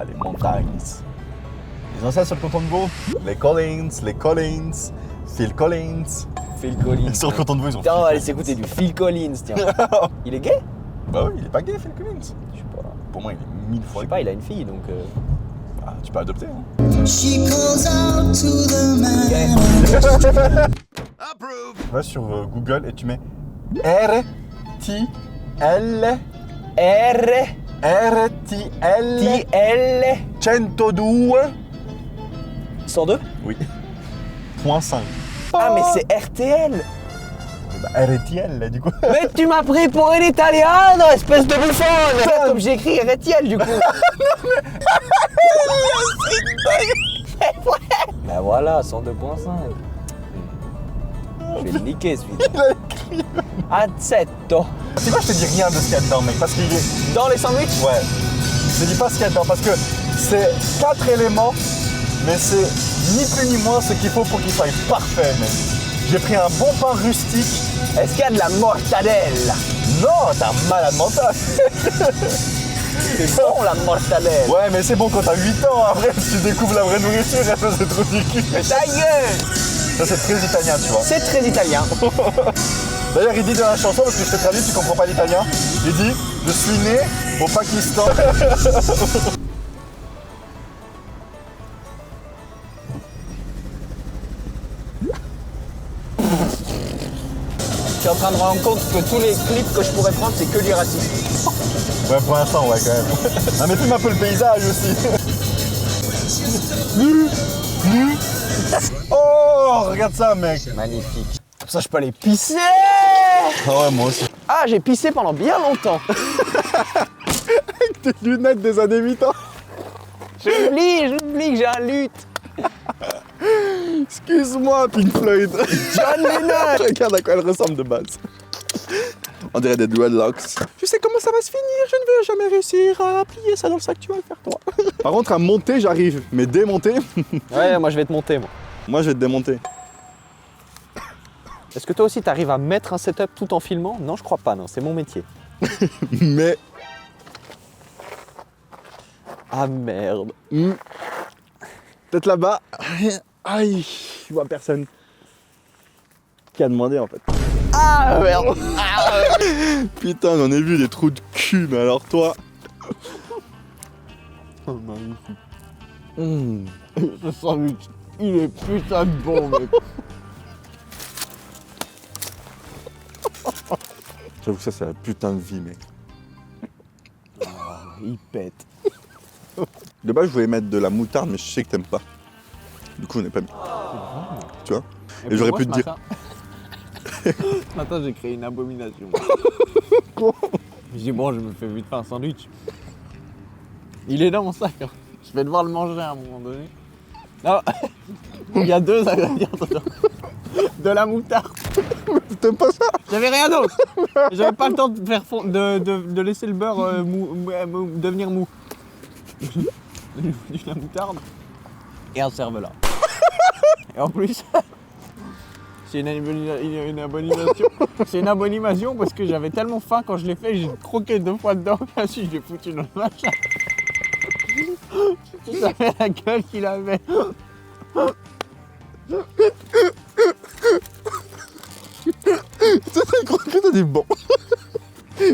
Ah, les montagnes. Les anciens sur le canton de Vaud, les Collins, Phil Collins. Phil Collins. Sur le canton de Vaud, ils ont Putain, on va Phil aller s'écouter du Phil Collins, tiens. Il est gay? Bah oui, il est pas gay, Phil Collins. Je sais pas. Pour moi, il est 1000 Je fois sais gay. pas, il a une fille donc. Ah, tu peux adopter, hein. She calls out to the man. Va sur Google et tu mets RTL RTL TL 102. 102? Oui. Point 5. Ah, mais c'est RTL! Bah, RTL, là, du coup. Mais tu m'as pris pour un italiano, espèce de bouffon! Comme j'ai écrit RTL, du coup. Ben voilà, 102.5. Je vais le niquer, celui-là. Accetto. C'est quoi, je te dis rien de ce qu'il y a dedans, mec, parce qu'il est... Dans les sandwichs? Ouais. Je te dis pas ce qu'il y a dedans, parce que c'est 4 éléments, mais c'est ni plus ni moins ce qu'il faut pour qu'il soit parfait, mec. J'ai pris un bon pain rustique. Est-ce qu'il y a de la mortadelle? Non, t'es un malade mental. C'est bon, la mortadelle. Ouais, mais c'est bon quand t'as 8 ans, après tu découvres la vraie nourriture, et ça c'est trop ridicule. Mais ta gueule! Ça c'est très italien, tu vois. C'est très italien. D'ailleurs, il dit dans la chanson, parce que je te traduis, tu comprends pas l'italien, il dit « Je suis né au Pakistan ». Je suis en train de me rendre compte que tous les clips que je pourrais prendre, c'est que du racisme. Ouais, pour l'instant, ouais, quand même. Non, mais filme un peu le paysage aussi. Oh, regarde ça, mec. Magnifique. Comme ça, je peux aller pisser. Ah ouais, moi aussi. Ah, j'ai pissé pendant bien longtemps. Avec tes lunettes des années 80. J'oublie que j'ai un luth. Excuse-moi, Pink Floyd. John Lennon. Regarde à quoi elle ressemble de base. On dirait des dreadlocks. Je sais comment ça va se finir, je ne vais jamais réussir à plier ça dans le sac, tu vas le faire toi. Par contre, à monter, j'arrive, mais démonter, Ouais, moi je vais te monter, moi. moi je vais te démonter. Est-ce que toi aussi t'arrives à mettre un setup tout en filmant? Non, je crois pas, non, c'est mon métier. Mais. Ah merde. Peut-être là-bas. Aïe, je vois personne. Qui a demandé en fait. Ah merde. Putain, j'en ai vu des trous de cul, mais alors toi. Oh magnifique. Ce sandwich, il est putain de bon, mec. J'avoue que ça, c'est la putain de vie, mec. Il pète. De base, je voulais mettre de la moutarde, mais je sais que t'aimes pas. Du coup, on n'est pas mis. Tu vois? Et j'aurais pu te dire. Ce matin, j'ai créé une abomination. J'ai dit, bon, je me fais vite faire un sandwich. Il est dans mon sac. Hein. Je vais devoir le manger à un moment donné. Non, il y a 2 ingrédients dedans. De la moutarde. T'aimes pas ça? J'avais rien d'autre. J'avais pas le temps de faire de laisser le beurre devenir mou. De la moutarde et un cervelas. Et en plus, c'est une abomination. C'est une abomination parce que j'avais tellement faim quand je l'ai fait, j'ai croqué 2 fois dedans. Ensuite, je l'ai foutu dans le machin. Tu savais la gueule qu'il avait. T'as croqué, t'as des bons.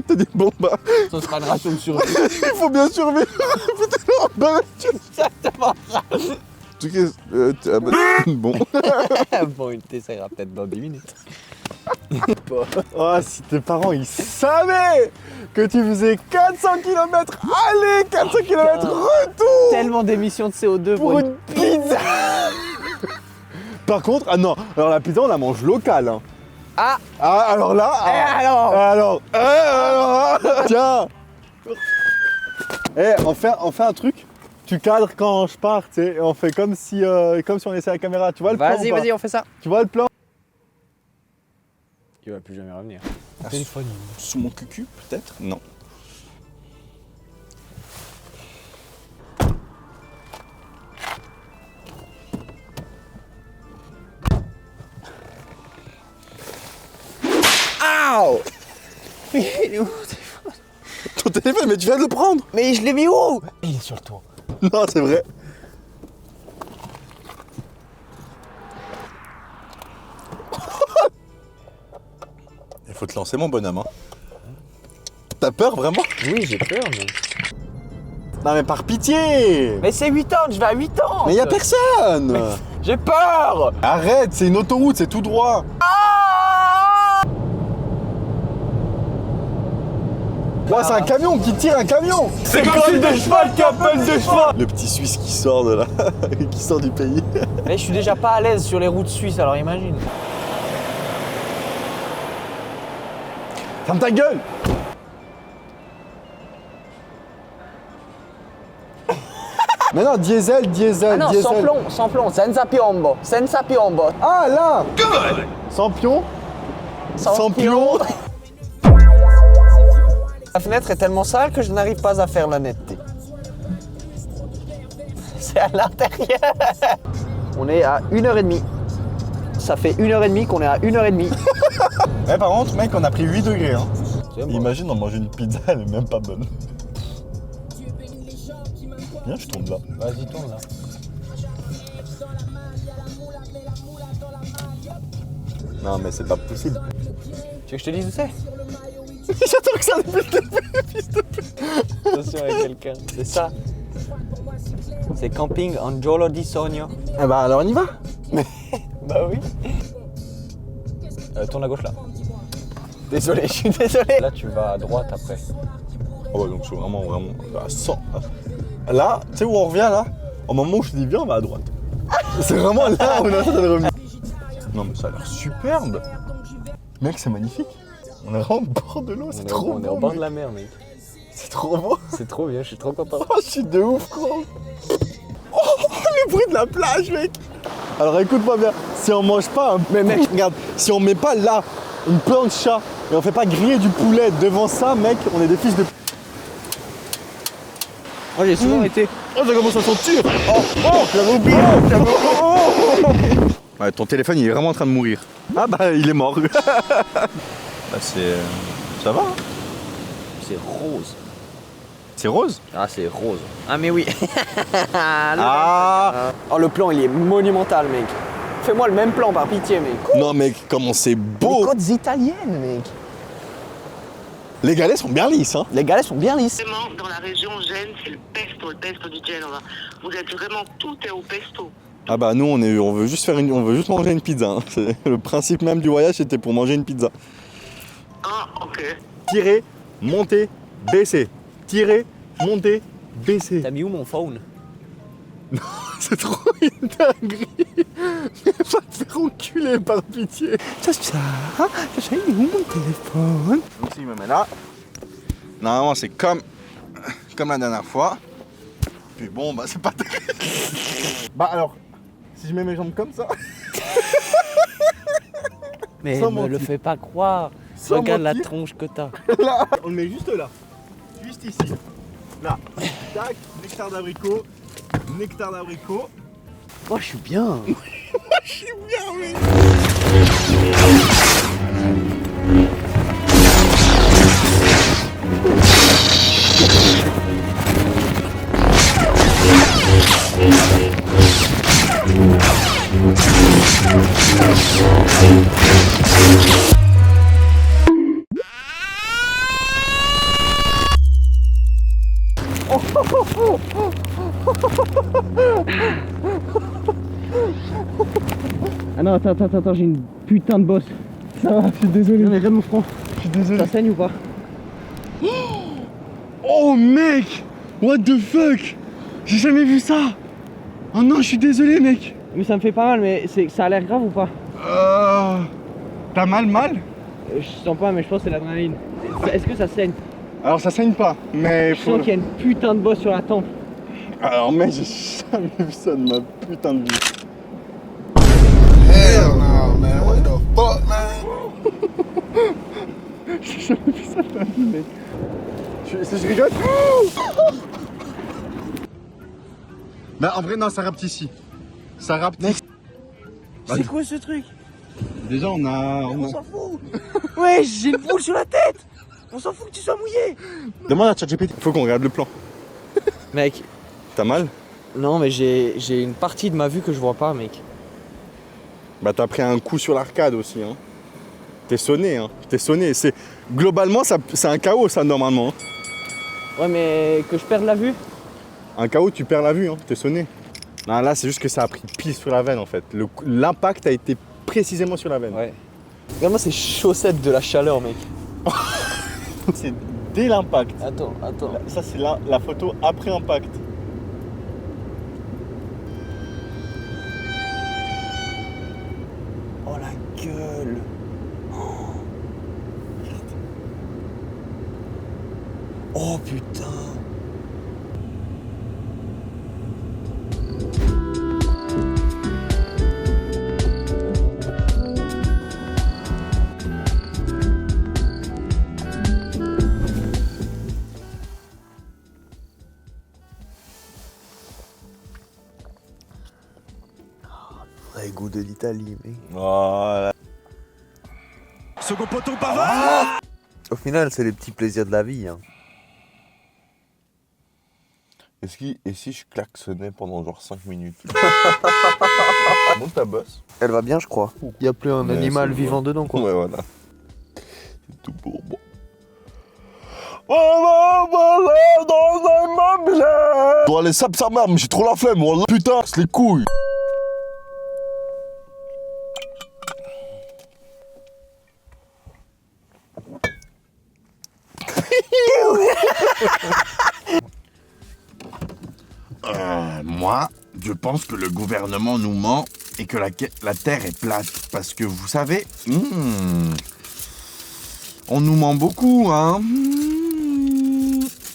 T'as des bons bas. Ça sera une ration de survie. Il faut bien survivre. Putain, non, bah, Exactement ça. En tout cas, bon. Bon, il t'essayera peut-être dans 10 minutes. Oh, si tes parents ils savaient que tu faisais 400 km aller, 400 km retour Tellement d'émissions de CO2 pour une pizza. Par contre, ah non, alors la pizza on la mange locale. Hein. Ah, Alors là, alors, tiens. On fait un truc. Tu cadres quand je pars, tu sais, et on fait comme si on laissait la caméra. Tu vois le plan ou pas? vas-y, on fait ça. Tu vois le plan? Il va plus jamais revenir. Sous mon cucu, peut-être? Non. Aouh. Il est où? Ton téléphone, mais tu viens de le prendre! Mais je l'ai mis où? Il est sur le toit. Non, c'est vrai. Il faut te lancer, mon bonhomme. Hein. T'as peur, vraiment? Oui, j'ai peur, mais... Non, mais par pitié! Mais c'est 8 ans, je vais à 8 ans! Mais y a personne! J'ai peur! Arrête, c'est une autoroute, c'est tout droit! Ouais, c'est un camion qui tire un camion! C'est comme de cheval qui appelle de cheval! Le petit Suisse qui sort de là, qui sort du pays. Mais je suis déjà pas à l'aise sur les routes suisses, alors imagine. Ferme ta gueule! Mais non, diesel, diesel, Ah non, diesel. sans plomb, senza piombo, senza piombo. Ah là! Sans pion? Sans pion? La fenêtre est tellement sale que je n'arrive pas à faire la netteté. C'est à l'intérieur. On est à 1h30. Ça fait 1h30 qu'on est à 1h30. Eh, par contre, mec, on a pris 8 degrés. Hein. C'est bon. Imagine, on mange une pizza, elle est même pas bonne. Viens, je tourne là. Vas-y, tourne là. Non, mais c'est pas possible. Tu veux que je te dise où c'est? J'attends que ça depuis le début, fils de pute. Attention avec quelqu'un. C'est ça. C'est camping Angiolo di Sogno. Eh bah, alors on y va. Bah oui. Tourne à gauche là. Désolé, je suis désolé. Là, tu vas à droite après. Oh ouais, donc c'est vraiment à 100. Là, tu sais où on revient là? Au moment où je te dis viens, on va à droite. C'est vraiment là où on est en train de revenir. Non mais ça a l'air superbe. Mec, c'est magnifique. On est vraiment au bord de l'eau, c'est trop beau. On est au bord de mec. la mer, mec. C'est trop beau. C'est trop bien, je suis trop content. Oh, je suis de ouf, gros. Oh, le bruit de la plage, mec. Alors écoute-moi bien, si on mange pas un... Mais mec, regarde, si on met pas là une plancha et on fait pas griller du poulet devant ça, mec, on est des fils de... Moi, j'ai souvent été. Oh, ça commence à sentir. Oh, j'avais oublié. Ouais, ton téléphone, il est vraiment en train de mourir. Ah bah, il est mort. Bah, c'est... Ça va, hein? C'est rose. C'est rose? Ah, c'est rose. Ah, mais oui. Ah. Oh, le plan, il est monumental, mec. Fais-moi le même plan, par pitié, mec. Non, mec, comment c'est Les beau. côtes italiennes, mec. Les galets sont bien lisses, hein. Les galets sont bien lisses. Vraiment, dans la région Gênes, c'est le pesto du Genova. Vous êtes vraiment, tout est au pesto. Ah bah nous on veut juste manger une pizza. Hein. C'est le principe même du voyage, c'était pour manger une pizza. Ah, ok. Tirer, monter, baisser. Tirer, monter, baisser. T'as mis où mon phone? C'est trop une dinguerie. Va te faire enculer par pitié. Ça, il est où mon téléphone? Donc si il me met là. Normalement c'est comme la dernière fois. Puis bon bah c'est pas terrible. Bah alors, si je mets mes jambes comme ça. Mais Sans ne le mentir. fais pas croire. Sans Regarde la mentir. tronche que t'as. Là, on le met juste là. Juste ici. Là. Tac, nectar d'abricot. Nectar d'abricot. Moi, je suis bien. Je suis bien, oui. Ah non, attends, j'ai une putain de bosse. Ça va, je suis désolé. Non mais regarde mon front. Je suis désolé. Ça saigne ou pas? Oh mec! What the fuck? J'ai jamais vu ça! Oh non, je suis désolé, mec! Mais ça me fait pas mal, mais ça a l'air grave ou pas? T'as mal? Je sens pas, mais je pense que c'est l'adrénaline. Est-ce que ça saigne? Alors ça saigne pas, mais Je sens qu'il y a une putain de bosse sur la tempe. Alors mec, j'ai jamais vu ça de ma putain de vie. Hell no, man. What the fuck, man? J'ai jamais vu ça de ma vie, mec. Je rigole. Bah en vrai non, ça rapte ici. Ça rapte ici. C'est quoi ce truc? Déjà on a... On s'en fout. Ouais, j'ai une boule sur la tête. On s'en fout que tu sois mouillé. Demande à ChatGPT. Faut qu'on regarde le plan. Mec, T'as mal? Non, mais j'ai une partie de ma vue que je vois pas, mec. Bah t'as pris un coup sur l'arcade aussi, hein. T'es sonné, hein. T'es sonné. Globalement, c'est un KO, ça, normalement. Ouais, mais que je perde la vue? Un KO, tu perds la vue, hein. T'es sonné. Non, là, c'est juste que ça a pris pile sur la veine, en fait. L'impact a été précisément sur la veine. Ouais. Regarde-moi ces chaussettes de la chaleur, mec. C'est dès l'impact. Attends. Ça, c'est la photo après impact. Oh la gueule. Oh putain. Vrai goût de l'Italie, mec. Voilà. Second poteau Pavard. Au final, c'est les petits plaisirs de la vie. Hein. Et si je klaxonnais pendant genre 5 minutes? Monte ta bosse. Elle va bien, je crois. Il n'y a plus un Ouais, animal c'est vivant dedans, quoi. Ouais, voilà. C'est tout pour moi. Voilà, dans un meuble. Je dois aller sap sa mère, mais j'ai trop la flemme. Wallah. Putain, c'est les couilles. Moi, je pense que le gouvernement nous ment et que la Terre est plate. Parce que vous savez, on nous ment beaucoup, hein.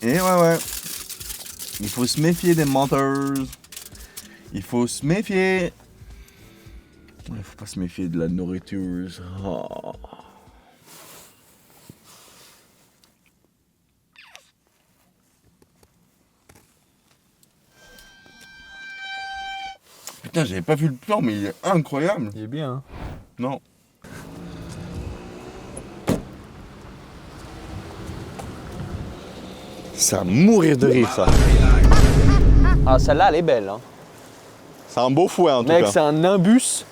Et ouais. Il faut se méfier des menteurs. Il faut se méfier. Il faut pas se méfier de la nourriture. Oh. Putain, j'avais pas vu le plan, mais il est incroyable. Il est bien, hein. Non. C'est à mourir de rire, ça. Ah, celle-là, elle est belle, hein. C'est un beau fouet, en tout Mec, cas. c'est un Nimbus.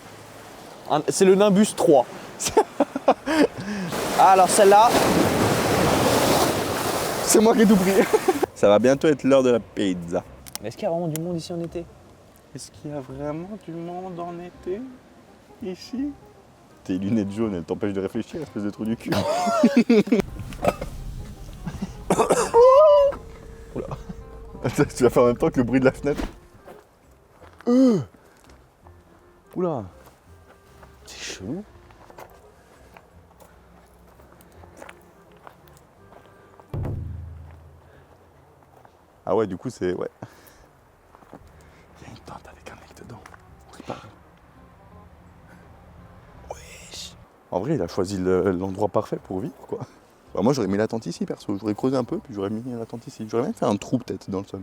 C'est le Nimbus 3. Ah, alors celle-là. C'est moi qui ai tout pris. Ça va bientôt être l'heure de la pizza. Mais est-ce qu'il y a vraiment du monde ici en été? Est-ce qu'il y a vraiment du monde en été ici? Tes lunettes jaunes, elles t'empêchent de réfléchir, espèce de trou du cul. Oula. Tu vas faire en même temps que le bruit de la fenêtre. Oula. C'est chelou. Ah ouais, du coup, c'est... Ouais. Il y a une tente avec un mec dedans. On y parle. Wesh. En vrai, il a choisi l'endroit parfait pour vivre, quoi. Bah, moi, j'aurais mis la tente ici, perso. J'aurais creusé un peu, puis j'aurais mis la tente ici. J'aurais même fait un trou, peut-être, dans le sol.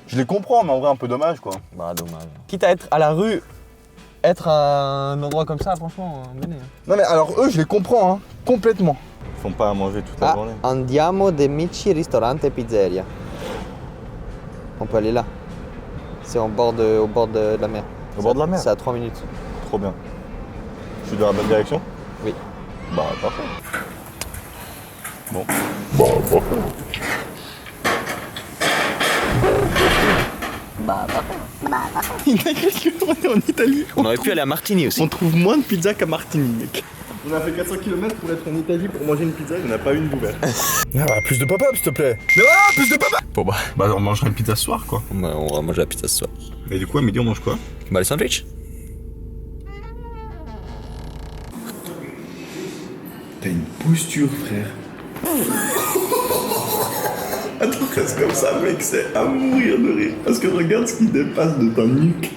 Je les comprends, mais en vrai, un peu dommage, quoi. Bah, dommage. Quitte à être à la rue, être à un endroit comme ça, franchement, venez. Non, mais alors, eux, je les comprends, hein. Complètement. Ils font pas à manger toute la Ah, journée. andiamo de Michi Ristorante e Pizzeria. On peut aller là. C'est au bord de la mer. Au bord de la mer? C'est à 3 minutes. Trop bien. Je suis dans la bonne direction? Oui. Bah, parfait. Bon. Il m'a cru qu'on est en Italie. On aurait pu aller à Martigny aussi. On trouve moins de pizza qu'à Martigny, mec. On a fait 400 km pour être en Italie pour manger une pizza, il n'y en a pas une d'ouverte. Ah bah, plus de pop-up, s'il te plaît. Plus de pop-up. Bon bah on mangera une pizza ce soir, quoi. Bah, on va manger la pizza ce soir. Et du coup, à midi, on mange quoi? Bah, les sandwichs. T'as une posture, frère. Attends, reste comme ça, mec, c'est à mourir de rire. Parce que regarde ce qui dépasse de ta nuque.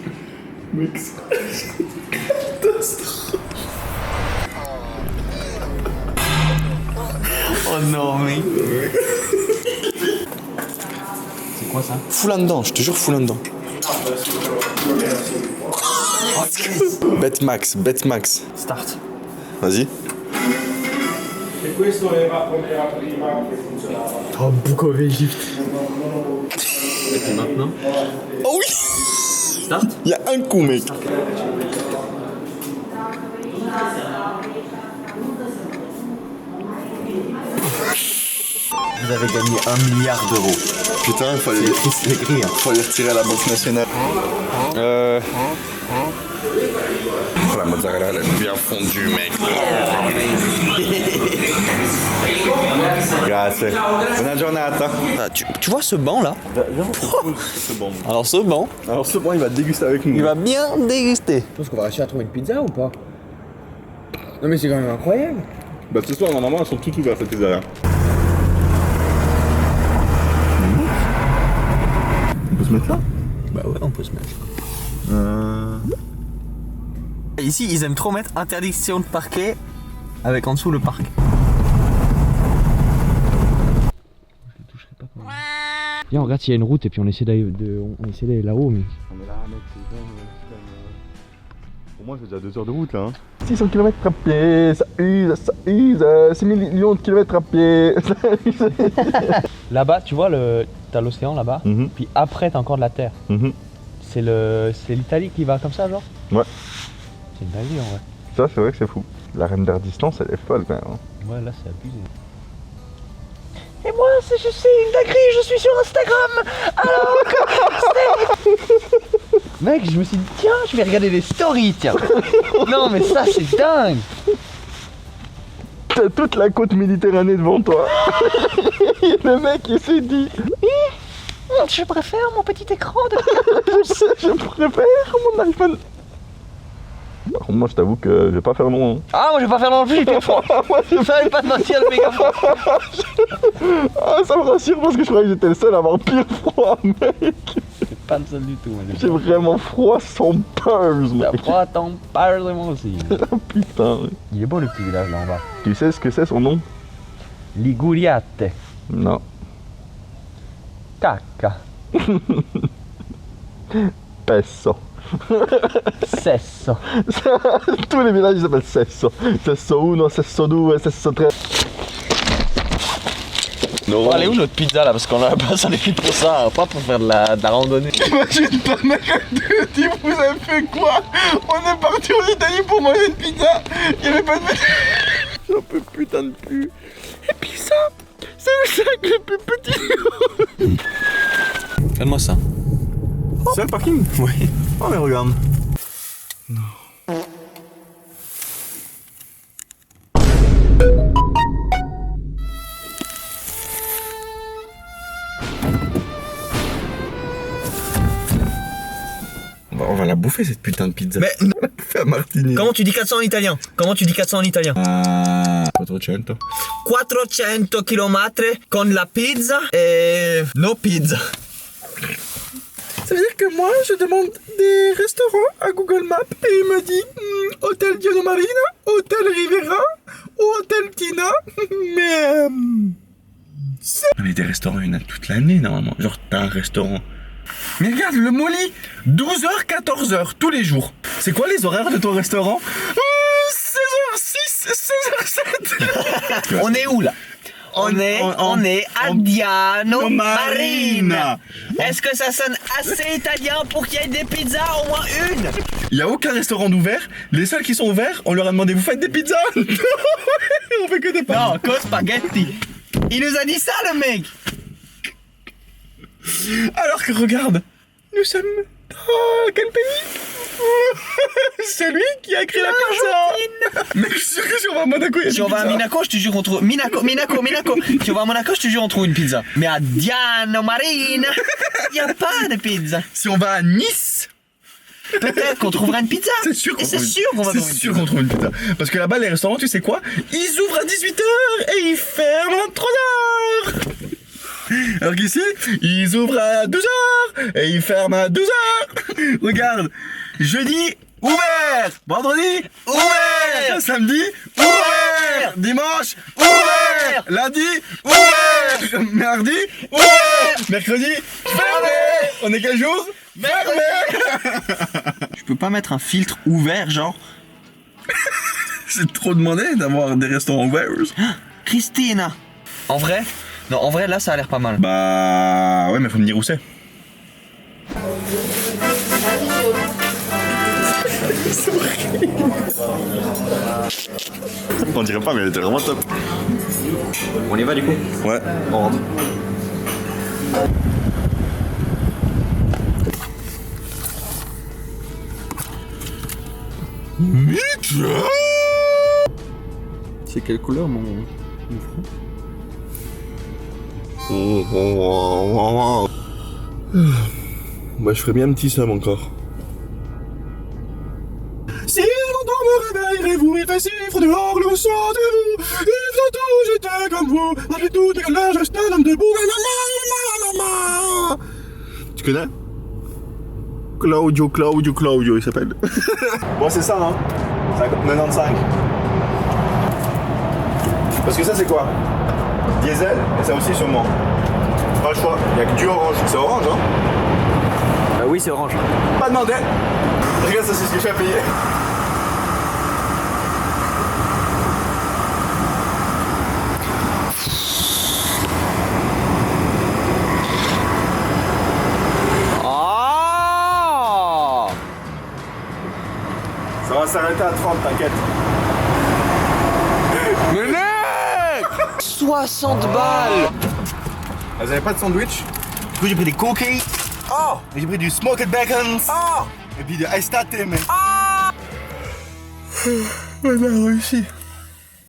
Mec, c'est une catastrophe. Oh non, mec. C'est quoi ça? Foule dedans, je te jure, foule dedans. Bet max. Start. Vas-y. Oh, Book of Egypt. Et maintenant? Oh oui. Start. Il y a un coup, mec. Vous avez gagné 1 milliard d'euros. Putain, C'est écrit. Hein. fallait retirer à la Banque nationale. Oh, la mozzarella, elle est bien fondue, mec. Grazie. Buona giornata. Ah, tu vois ce banc là? C'est bon. Alors ce banc, Alors ce bon, il va déguster avec nous. il va bien déguster. Tu penses qu'on va réussir à trouver une pizza ou pas? Non mais c'est quand même incroyable. Bah ce soir, normalement, elles sont toutes ouvertes, cette pizza-là. On peut se mettre là? Bah ouais, on peut se mettre. Ici, ils aiment trop mettre interdiction de parquet avec en dessous le parc. Viens, regarde s'il y a une route et puis on essaie d'aller là-haut. Mais... Mais là, mec, c'est quand même... Pour moi, j'ai déjà 2 heures de route là. 600 km à pied, ça use, 6 millions de kilomètres à pied. Là-bas, tu vois, t'as l'océan là-bas, Mhm. puis après t'as encore de la terre. Mhm. C'est l'Italie qui va comme ça, genre? Ouais. C'est une dinguerie en vrai. Ça, c'est vrai que c'est fou. La reine d'air distance, elle est folle quand même. Hein. Ouais, là c'est abusé. Et moi, c'est une dinguerie, je suis sur Instagram. Mec, je me suis dit, tiens, je vais regarder les stories, tiens. Non, mais ça c'est dingue. T'as toute la côte Méditerranée devant toi. Et le mec, il s'est dit, Je préfère mon petit écran de... je préfère mon iPhone. Par contre, moi, je t'avoue que je vais pas faire long. Hein. Ah, moi je vais pas faire non plus, j'ai fait froid. Fallait pas te mentir, le méga froid. Ah, ça me rassure parce que je croyais que j'étais le seul à avoir pire froid, mec. C'est pas le seul du tout. J'ai vraiment froid sans pause, T'as mec. froid, t'en parles de moi aussi. Putain. Il est beau le petit village là en bas. Tu sais ce que c'est son nom? Liguriate. Non. Cacca. Pesso. Sesso. Tous les villages ils s'appellent Sesso. Sesso 1, Sesso 2, Sesso 3. Bon, allez où notre pizza là? Parce qu'on a pas les filles pour ça, pas pour faire de la randonnée. Imagine ta mère elle te dit vous avez fait quoi? On est parti en Italie pour manger une pizza. Il y avait pas de... J'en peux putain de plus. Et puis ça, c'est le sac le plus petit. Donne-moi ça. C'est le parking? Oui. Oh mais regarde. On va la bouffer cette putain de pizza. Mais on va la bouffer à Martigny. comment tu dis 400 en italien? Comment tu dis 400 en italien? 400. 400 km con la pizza et no pizza. Ça veut dire que moi, je demande des restaurants à Google Maps et il me dit Hôtel Diono Marina, Hôtel Rivera, Hôtel Tina, mais... Mais des restaurants, il y en a toute l'année normalement. Genre, t'as un restaurant. Mais regarde, le Molly, 12h, 14h, tous les jours. C'est quoi les horaires de ton restaurant 16h06, 16h07. On est où là? On est à Diano Marina. Est-ce que ça sonne assez italien pour qu'il y ait des pizzas, au moins une? Il n'y a aucun restaurant d'ouvert. Les seuls qui sont ouverts, on leur a demandé vous faites des pizzas. On fait que des pizzas. Non, que spaghetti. Il nous a dit ça le mec. Alors que regarde, nous sommes dans quel pays? C'est lui qui a écrit la pizza. Mais je suis sûr que si on va à Monaco, il y a Si des on va à pizzas. Monaco, je te jure on trouve... Monaco. Si on va à Monaco, je te jure on trouve une pizza. Mais à Diano Marina, il n'y a pas de pizza. Si on va à Nice, Peut-être qu'on trouvera une pizza. c'est sûr qu'on Et c'est trouve une- sûr qu'on va c'est trouver une sûr pizza. qu'on trouve une pizza. Parce que là-bas, les restaurants, tu sais quoi? Ils ouvrent à 18h et ils ferment à 3h. Alors qu'ici, ils ouvrent à 12h et ils ferment à 12h. Regarde, jeudi, ouvert. Vendredi, ouvert. Samedi, ouvert. Dimanche, ouvert. Lundi, ouvert. Mardi, ouvert. Mercredi, fermé. On est quel jour? Fermé. Je peux pas mettre un filtre ouvert, genre. C'est trop demandé d'avoir des restaurants ouverts. Christina. En vrai? Non, en vrai, là, ça a l'air pas mal. Bah ouais, mais faut me dire où c'est. On dirait pas, mais elle était vraiment top. On y va du coup? Ouais. On rentre. C'est quelle couleur mon front? Bah je ferais bien un petit somme encore. Si longtemps me réveillerez-vous, il fait si froid dehors, le sentez-vous. Il faut tout, j'étais comme vous. Malgré tout, dès que là, je reste un homme debout. Tu connais? Claudio, il s'appelle. Bon, c'est ça, hein? C'est 95. Parce que ça, c'est quoi? Diesel, et ça aussi, sûrement. Pas le choix, il n'y a que du orange. C'est orange, hein? Oui, c'est orange. Pas demandé. Regarde, ça, c'est ce que je fais à payer. Ça va s'arrêter à 30, t'inquiète. Mais mec 60 balles. Vous avez pas de sandwich? Du coup, j'ai pris des cookies. Oh! Et j'ai pris du smoked bacon. Oh! Et puis de iced latte, mais. Oh! On a réussi.